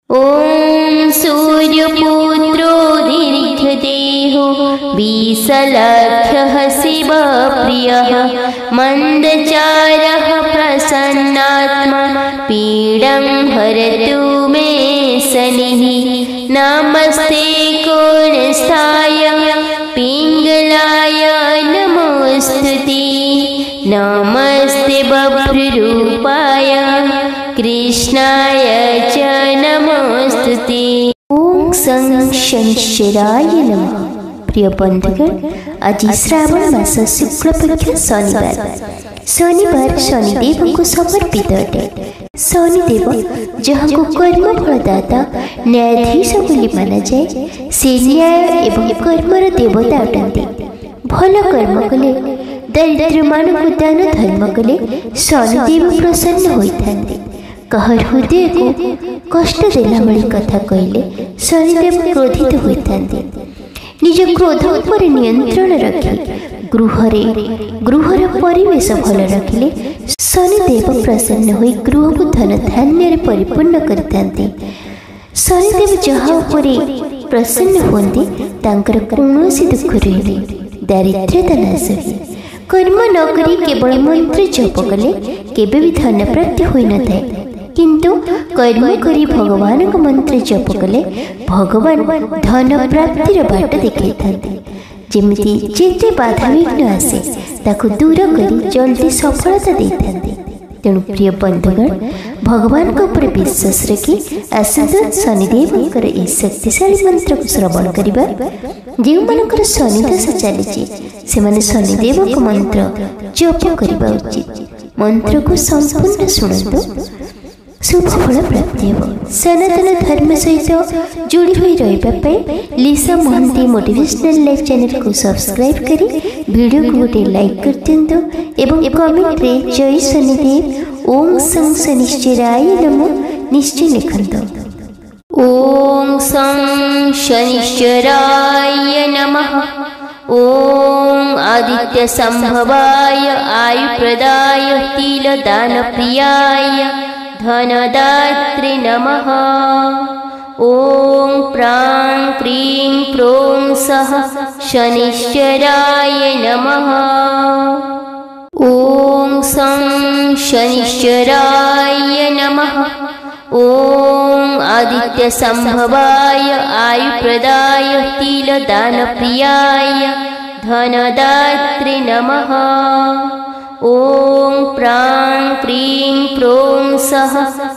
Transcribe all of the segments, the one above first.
ॐ सूर्यपुत्रो दीर्घदेहो विसलक्षः शिवप्रियः मन्दचारः प्रसन्नात्मा पीडं हरतु मे शनिः। नमस्ते कोणस्थाय पिङ्गलाय नमोस्तुते। नमस्ते बभ्ररूपाय कृष्णाय च नमोस्तुते। ओम सं शनिश्चराय नमः। प्रिय बंधुगण, आज श्रावण मास शुक्लपक्ष शनिवार शनिदेव को समर्पित अटे। शनिदेव जहाँ को कर्म फलदाता न्यायाधीश बोली माना जाए, से न्याय एवं कर्मर देवता अटंती। भल कर्म कले दरिद्र मानव दान धर्म कले शनिदेव प्रसन्न होइथांती। कहर हृदय को कष्ट देला भली कथा कहले शनिदेव क्रोधित होइथांती। निज क्रोध पर नियंत्रण रखी गृहर परिवेश भल रखिले शनिदेव प्रसन्न होई गृह को धन धान्य परिपूर्ण करथांती। शनिदेव जहाँ उपरे प्रसन्न होंती तांकर कौनसी दुख रहे दारिद्र्यता नाश हुए। कर्म न करी केवल मंत्र जप कले केबे भी धन प्राप्ति होई न थाए, किंतु कर्म करी भगवान को मंत्र जप कले भगवान धन प्राप्तिर बाट देखै थांते। जेमिति जेते बाधा विघ्न आसे ताकु दूर करी जल्दी सफलता देथांते। तेणु प्रिय बंधुगण, भगवान को ऊपर विश्वास रखी आसुदत्त शनिदेवंकर ए शक्तिशाली मंत्र को श्रवण करिबा। जेउ मानकर शनिदशा चलीछि सेमाने शनिदेव को मंत्र जप करिबा उचित। मंत्र को संपूर्ण सुनंतु, शुभ फल प्राप्ति हो। सनातन धर्म सहित जोड़ी हुई रही लिसा महांती मोटिवेशनल लाइफ चैनल को सब्सक्राइब करी वीडियो को गोटे लाइक कर दिंतु एवं कमेंट रे जय शनिदेव ओम सं शनिश्चराय नमः निश्चय लिखंतु। ओम सं शनिश्चराय नमः। ओम आदित्य संभवाय आयुप्रदाय तिलदान प्रियाय धनदात्रे नमः। ओम प्रां क्रीं प्रों सः शनिश्चराय नमः। ओम सं शनिश्चराय नमः। ओम आदित्य संभवाय आयुप्रदाय तिलदान प्रियाय धनदात्रे नमः। ओम प्रां क्रीं प्रों सः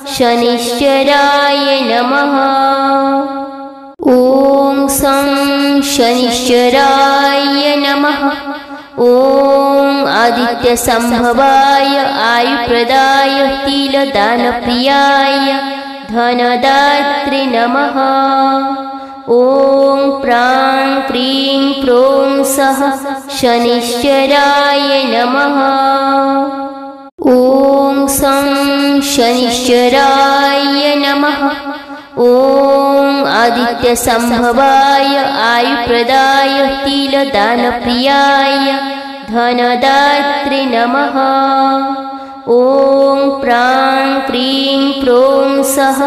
शनिश्चराय नमः। ओम सं शनिश्चराय नमः। ओम आदित्य संभवाय आयुप्रदाय तिलदान प्रियाय धनदात्रे नमः। ओम प्रां क्रीं प्रों सः शनिश्चराय नमः। ओम सं शनिश्चराय नमः। ओम आदित्य संभवाय आयुप्रदाय तिलदान प्रियाय धनदात्रे नमः। ओम प्रां क्रीं प्रों सः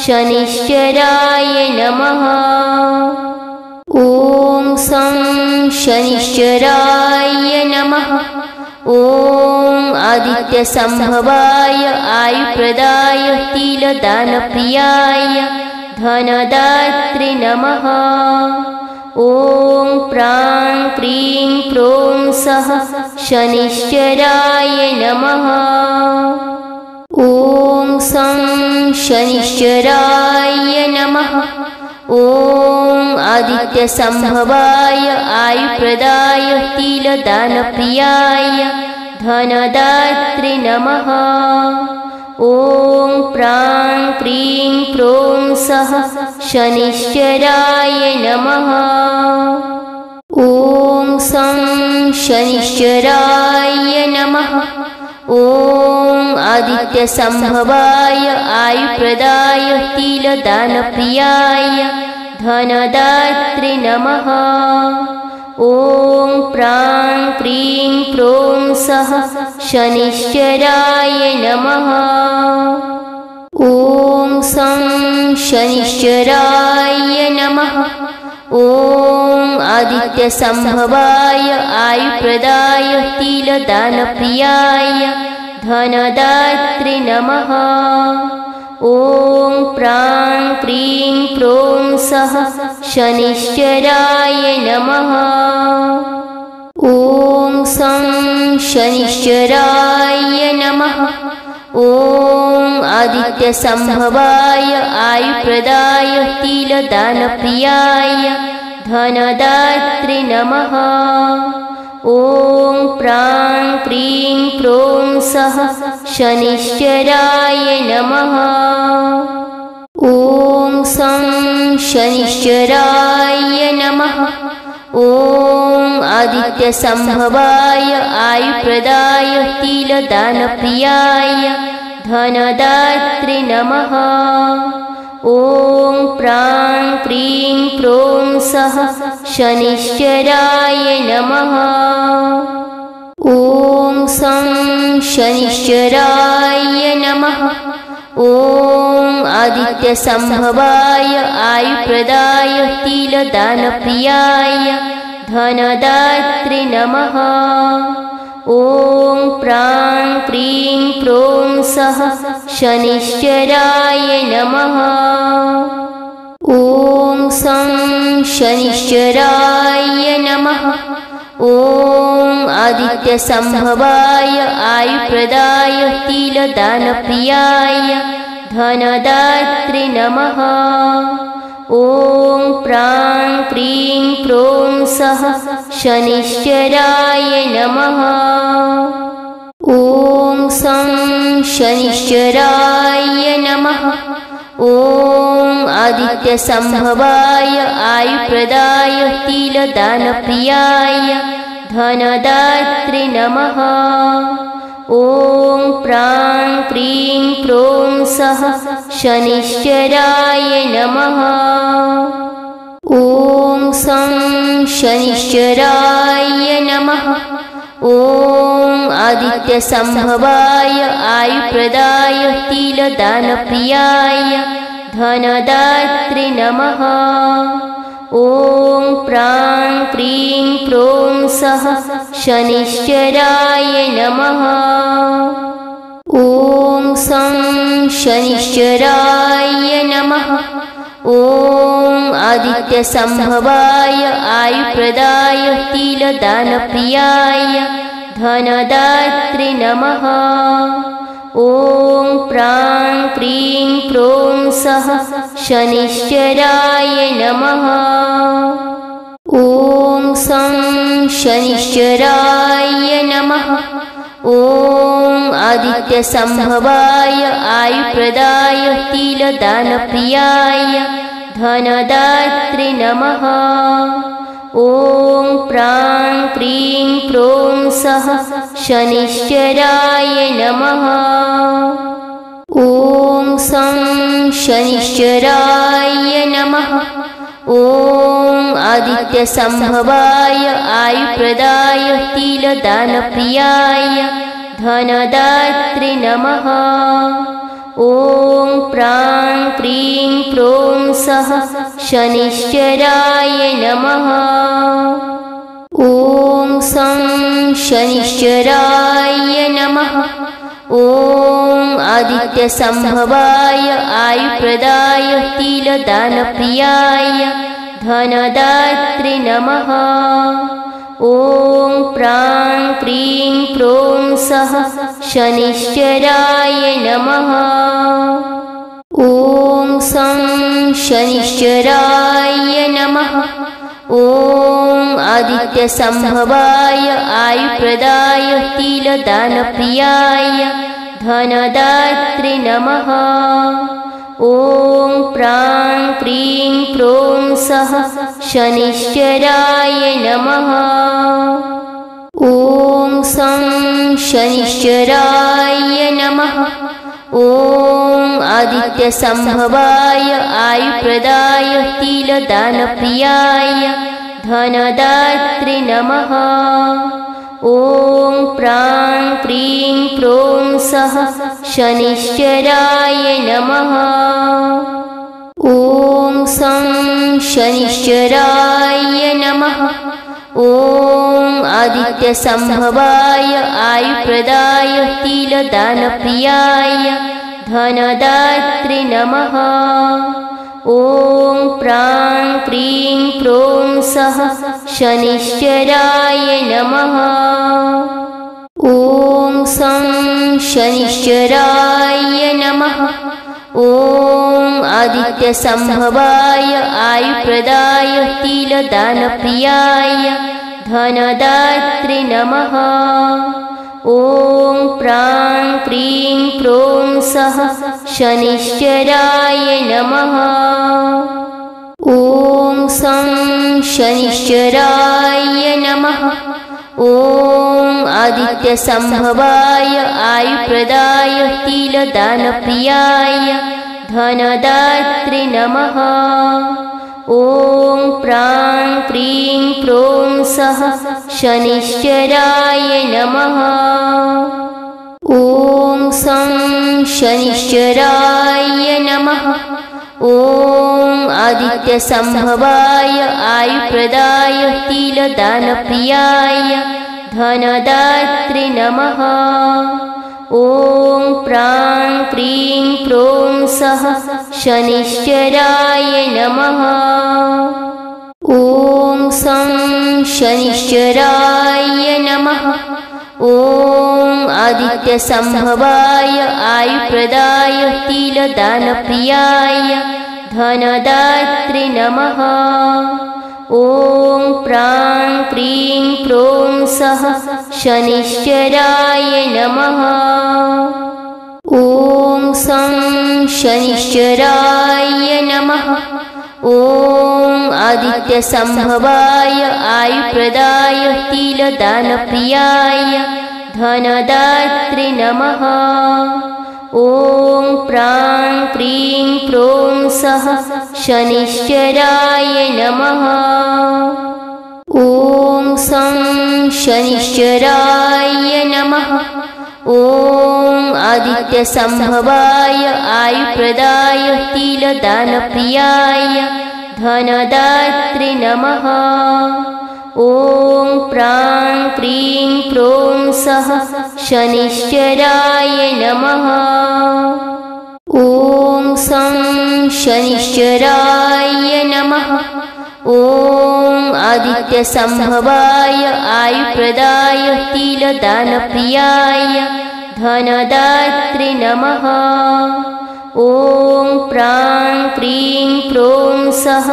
शनिश्चराय नमः। ओम सं शनिश्चराय नमः। ओम आदित्य संभवाय आयुप्रदाय तिलदान प्रियाय धनदात्रे नमः। ओम प्रां क्रीं प्रों सः शनिश्चराय नमः। ओम सं शनिश्चराय नमः। ओम आदित्य संभवाय आयुप्रदाय तिलदान प्रियाय धनदात्रे नमः। ओम प्रां क्रीं प्रों सः शनिश्चराय नमः। ओम सं शनिश्चराय नमः। ओम आदित्य संभवाय आयुप्रदाय तिलदान प्रियाय धनदात्रे नमः। ओम प्रां क्रीं प्रों सः शनिश्चराय नमः। ओम शं शनिश्चराय नमः। ॐ आदित्यसम्भवाय आयुप्रदाय तिलदानप्रियाय धनदात्रे नमः। ॐ प्रां क्रीं प्रों सः शनिश्चराय नमः। ॐ शं शनिश्चराय नमः। ॐ आदित्यसम्भवाय आयुप्रदाय तिलदानप्रियाय धनदात्रे नमः। ॐ प्रां क्रीं प्रों सः शनिश्चराय नमः। ॐ शं शनिश्चराय नमः। ॐ आदित्यसम्भवाय आयुप्रदाय तिलदानप्रियाय धनदात्रे नमः। ॐ प्रां क्रीं प्रों सः शनिश्चराय नमः। ॐ शं शनिश्चराय नमः। ॐ आदित्यसम्भवाय आयुप्रदाय तिलदानप्रियाय धनदात्रे नमः। ॐ प्रां क्रीं प्रों सः शनिश्चराय नमः। ॐ शं शनिश्चराय नमः। ॐ आदित्यसम्भवाय आयुप्रदाय तिलदानप्रियाय धनदात्रे नमः। ॐ प्रां क्रीं प्रों सः शनिश्चराय नमः। ॐ शं शनिश्चराय नमः। ॐ आदित्यसम्भवाय आयुप्रदाय तिलदानप्रियाय धनदात्रे नमः। ॐ प्रां क्रीं प्रों सः शनिश्चराय नमः। ॐ शं शनिश्चराय नमः। ॐ आदित्यसम्भवाय आयुप्रदाय तिलदानप्रियाय धनदात्रे नमः। ॐ प्रां क्रीं प्रों सः शनिश्चराय नमः। ॐ शं शनिश्चराय नमः। ॐ आदित्यसम्भवाय आयुप्रदाय तिलदानप्रियाय धनदात्रे नमः। ॐ प्रां क्रीं प्रों सः शनिश्चराय नमः। ॐ शं शनिश्चराय नमः। ॐ आदित्यसम्भवाय आयुप्रदाय तिलदानप्रियाय धनदात्रे नमः। ॐ प्रां क्रीं प्रों सः शनिश्चराय नमः। ॐ शं शनिश्चराय नमः। ॐ आदित्यसम्भवाय आयुप्रदाय तिलदानप्रियाय धनदात्रे नमः। ॐ प्रां क्रीं प्रों सः शनिश्चराय नमः। ॐ शं शनिश्चराय नमः। ॐ आदित्यसम्भवाय आयुप्रदाय तिलदानप्रियाय धनदात्रे नमः। ॐ प्रां क्रीं प्रों सः शनिश्चराय नमः। ॐ शं शनिश्चराय नमः। ॐ आदित्यसम्भवाय आयुप्रदाय तिलदानप्रियाय धनदात्रे नमः। ॐ प्रां क्रीं प्रों सः शनिश्चराय नमः। ॐ शं शनिश्चराय नमः। ॐ आदित्यसम्भवाय आयुप्रदाय तिलदानप्रियाय धनदात्रे नमः। ॐ प्रां प्रीं प्रों सः शनिश्चराय नमः। ॐ सं शनिश्चराय नमः। ॐ आदित्यसंभवाय आयुप्रदाय तिलदानप्रियाय धनदात्रे नमः। ॐ प्रां प्रीं प्रों सः शनिश्चराय नमः। ॐ सं शनिश्चराय नमः। ॐ आदित्यसंभवाय आयुप्रदाय तिलदानप्रियाय धनदात्रे नमः। ॐ प्रां प्रीं प्रों सः शनिश्चराय नमः। ॐ सं शनिश्चराय नमः। ॐ आदित्यसंभवाय आयुप्रदाय तिलदानप्रियाय धनदात्रे नमः। ॐ प्रां प्रीं प्रों सः शनिश्चराय नमः। ॐ सं शनिश्चराय नमः। ॐ आदित्यसंभवाय आयुप्रदाय तिलदानप्रियाय धनदात्रे नमः। ॐ प्रां प्रीं प्रों सः शनिश्चराय नमः। ॐ सं शनिश्चराय नमः। ॐ आदित्यसंभवाय आयुप्रदाय तिलदानप्रियाय धनदात्रे नमः। ॐ प्रां प्रीं प्रों सः शनिश्चराय नमः। ॐ सं शनिश्चराय नमः। ॐ आदित्यसंभवाय आयुप्रदाय तिलदानप्रियाय धनदात्रे नमः। ॐ प्रां प्रीं प्रों सः शनिश्चराय नमः। ॐ सं शनिश्चराय नमः। ॐ आदित्यसंभवाय आयुप्रदाय तिलदानप्रियाय धनदात्रे नमः। ॐ प्रां प्रीं प्रों सः शनिश्चराय नमः। ॐ सं शनिश्चराय नमः। ॐ आदित्यसंभवाय आयुप्रदाय तिलदानप्रियाय धनदात्रे नमः। ॐ प्रां प्रीं प्रों सः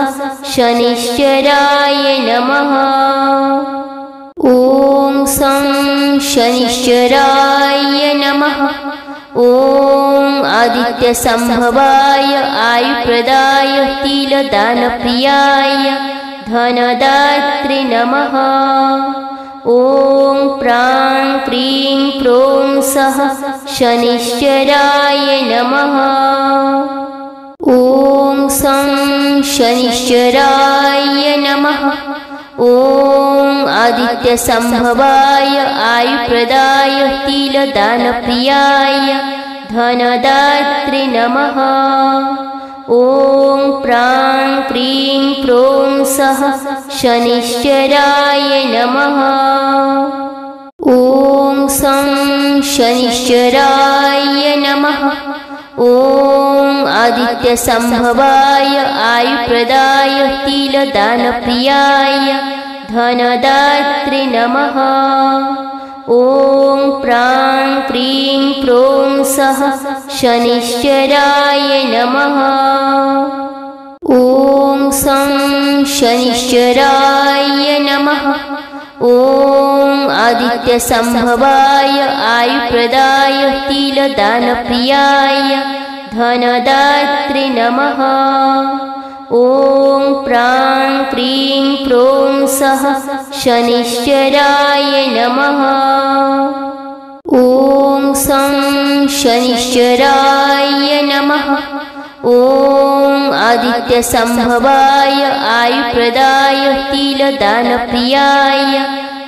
शनिश्चराय नमः। ॐ सं शनिश्चराय नमः। ॐ आदित्यसंभवाय आयुप्रदाय तिलदानप्रियाय धनदात्रे नमः। ॐ प्रां प्रीं प्रों सः शनिश्चराय नमः। ॐ सं शनिश्चराय नमः। ॐ आदित्यसंभवाय आयुप्रदाय तिलदानप्रियाय धनदात्रे नमः। ॐ प्रां प्रीं प्रों सः शनिश्चराय नमः। ॐ सं शनिश्चराय नमः। ॐ आदित्यसंभवाय आयुप्रदाय तिलदानप्रियाय धनदात्रे नमः। ॐ प्रां प्रीं प्रों सः शनिश्चराय नमः। ॐ सं शनिश्चराय नमः। ॐ आदित्यसंभवाय आयुप्रदाय तिलदानप्रियाय धनदात्रे नमः। ॐ प्रां प्रीं प्रों सः शनिश्चराय नमः। ॐ सं शनिश्चराय नमः। ॐ आदित्यसंभवाय आयुप्रदाय तिलदानप्रियाय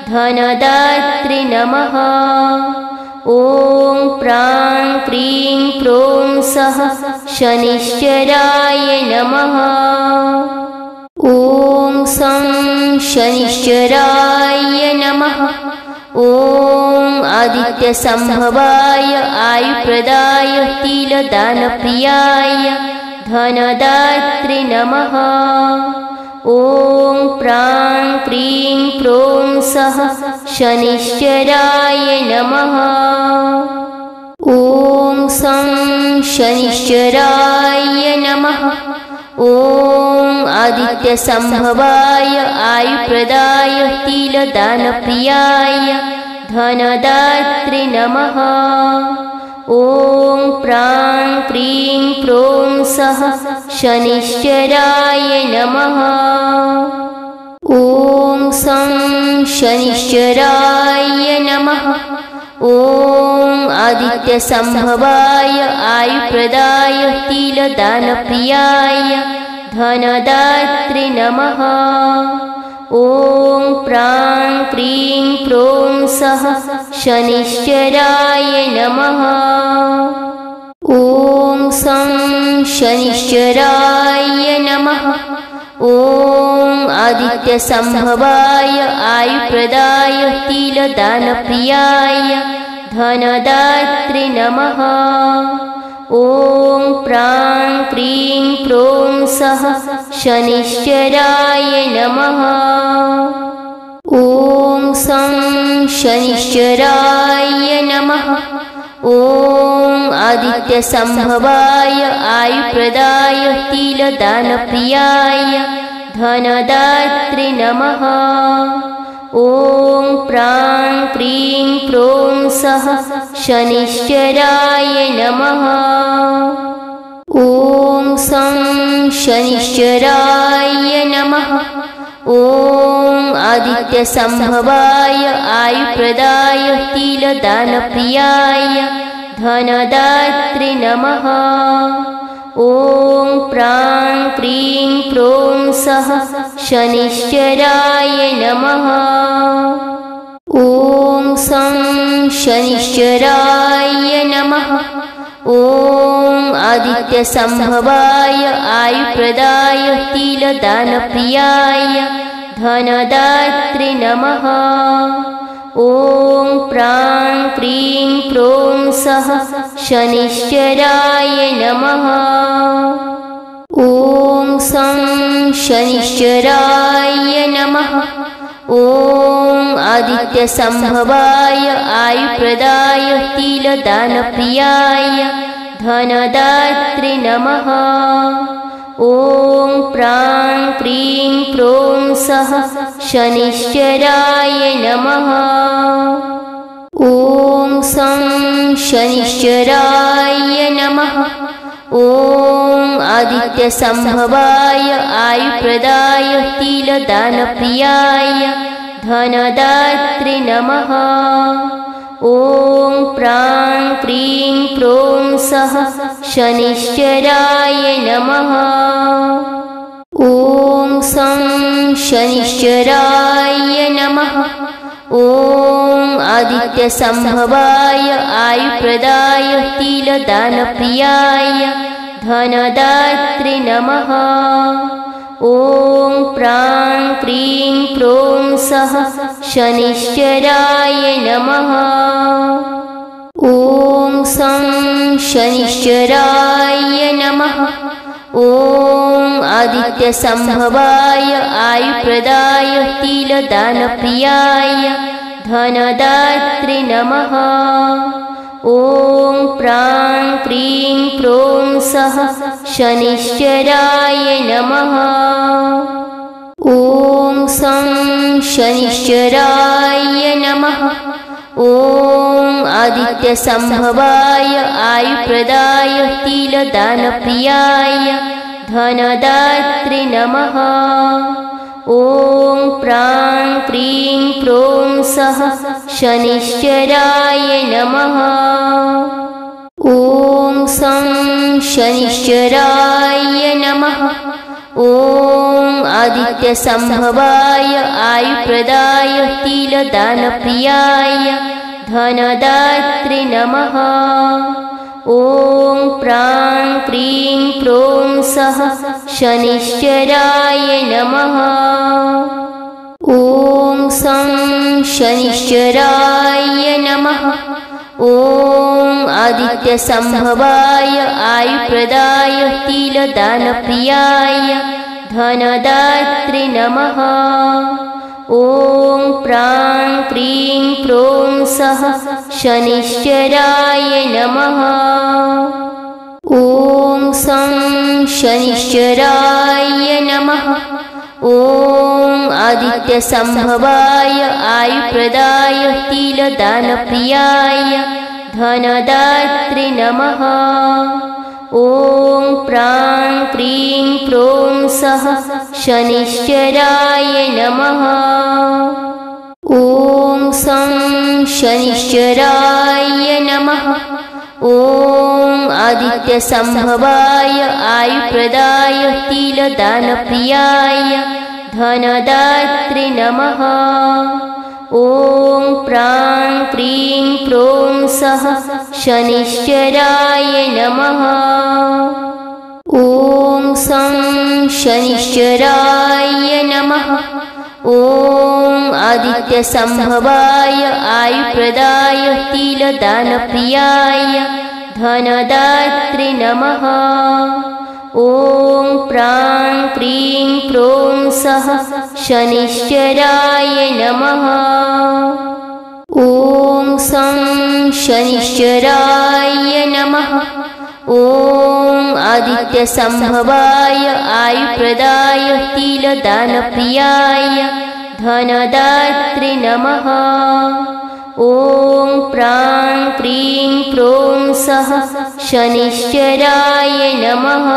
धनदात्रे नमः। ॐ प्रां प्रीं प्रों सः शनिश्चराय नमः। ॐ सं शनिश्चराय नमः। ॐ आदित्यसंभवाय आयुप्रदाय तिलदानप्रियाय धनदात्रे नमः। ॐ प्रां प्रीं प्रों सः शनिश्चराय नमः। ॐ सं शनिश्चराय नमः। ॐ आदित्यसंभवाय आयुप्रदाय तिलदानप्रियाय धनदात्रे नमः। ॐ प्रां प्रीं प्रों सः शनिश्चराय नमः। ॐ सं शनिश्चराय नमः। ॐ आदित्यसंभवाय आयुप्रदाय तिलदानप्रियाय धनदात्रे नमः। ॐ प्रां प्रीं प्रों सः शनिश्चराय नमः। ॐ सं शनिश्चराय नमः। ॐ आदित्यसंभवाय आयुप्रदाय तिलदानप्रियाय धनदात्रे नमः। ॐ प्रां प्रीं प्रों सः शनिश्चराय नमः। ॐ सं शनिश्चराय नमः। ॐ आदित्यसंभवाय आयुप्रदाय तिलदानप्रियाय धनदात्रे नमः। ॐ प्रां प्रीं प्रों सः शनिश्चराय नमः। ॐ सं शनिश्चराय नमः। ॐ आदित्यसंभवाय आयुप्रदाय तिलदानप्रियाय धनदात्रे नमः। ॐ प्रां प्रीं प्रों सः शनिश्चराय नमः। ॐ सं शनिश्चराय नमः। ॐ आदित्यसंभवाय आयुप्रदाय तिलदानप्रियाय धनदात्रे नमः। ॐ प्रां प्रीं प्रों सः शनिश्चराय नमः। ॐ सं शनिश्चराय नमः। ॐ आदित्यसंभवाय आयुप्रदाय तिलदानप्रियाय धनदात्रे नमः। ॐ प्रां प्रीं प्रों सः शनिश्चराय नमः। ॐ सं शनिश्चराय नमः। ॐ आदित्यसंभवाय आयुप्रदाय तिलदानप्रियाय धनदात्रे नमः। ॐ प्रां प्रीं प्रों सः शनिश्चराय नमः। ॐ सं शनिश्चराय नमः। ॐ आदित्यसंभवाय आयुप्रदाय तिलदानप्रियाय धनदात्रे नमः। ॐ प्रां प्रीं प्रों सः शनिश्चराय नमः। ॐ सं शनिश्चराय नमः। ॐ आदित्यसंभवाय आयुप्रदाय तिलदानप्रियाय धनदात्रे नमः। ॐ प्रां प्रीं प्रों सः शनिश्चराय नमः। ॐ सं शनिश्चराय नमः। ॐ आदित्यसंभवाय आयुप्रदाय तिलदानप्रियाय धनदात्रे नमः। ॐ प्रां प्रीं प्रों सः शनिश्चराय नमः। ॐ सं शनिश्चराय नमः। ॐ आदित्यसंभवाय आयुप्रदाय तिलदानप्रियाय धनदात्रे नमः। ॐ प्रां क्रीं प्रों सः शनिश्चराय नमः। ॐ सं शनिश्चराय नमः। ॐ आदित्यसंभवाय आयुप्रदाय तिलदानप्रियाय धनदात्रे नमः। ॐ प्रां क्रीं प्रों सः शनिश्चराय नमः। ॐ सं शनिश्चराय नमः। ॐ आदित्यसंभवाय आयुप्रदाय तिलदानप्रियाय धनदात्रे नमः। ॐ प्रां क्रीं प्रों सः शनिश्चराय नमः। ॐ सं शनिश्चराय नमः। ॐ आदित्यसंभवाय आयुप्रदाय तिलदानप्रियाय धनदात्रे नमः। ॐ प्रां क्रीं प्रों सः शनिश्चराय नमः। ॐ सं शनिश्चराय नमः। ॐ आदित्यसंभवाय आयुप्रदाय तिलदानप्रियाय धनदात्रे नमः। ॐ प्रां क्रीं प्रों सः शनिश्चराय नमः। ॐ सं शनिश्चराय नमः। ॐ आदित्यसंभवाय आयुप्रदाय तिलदानप्रियाय धनदात्रे नमः। ॐ प्रां क्रीं प्रों सः शनिश्चराय नमः।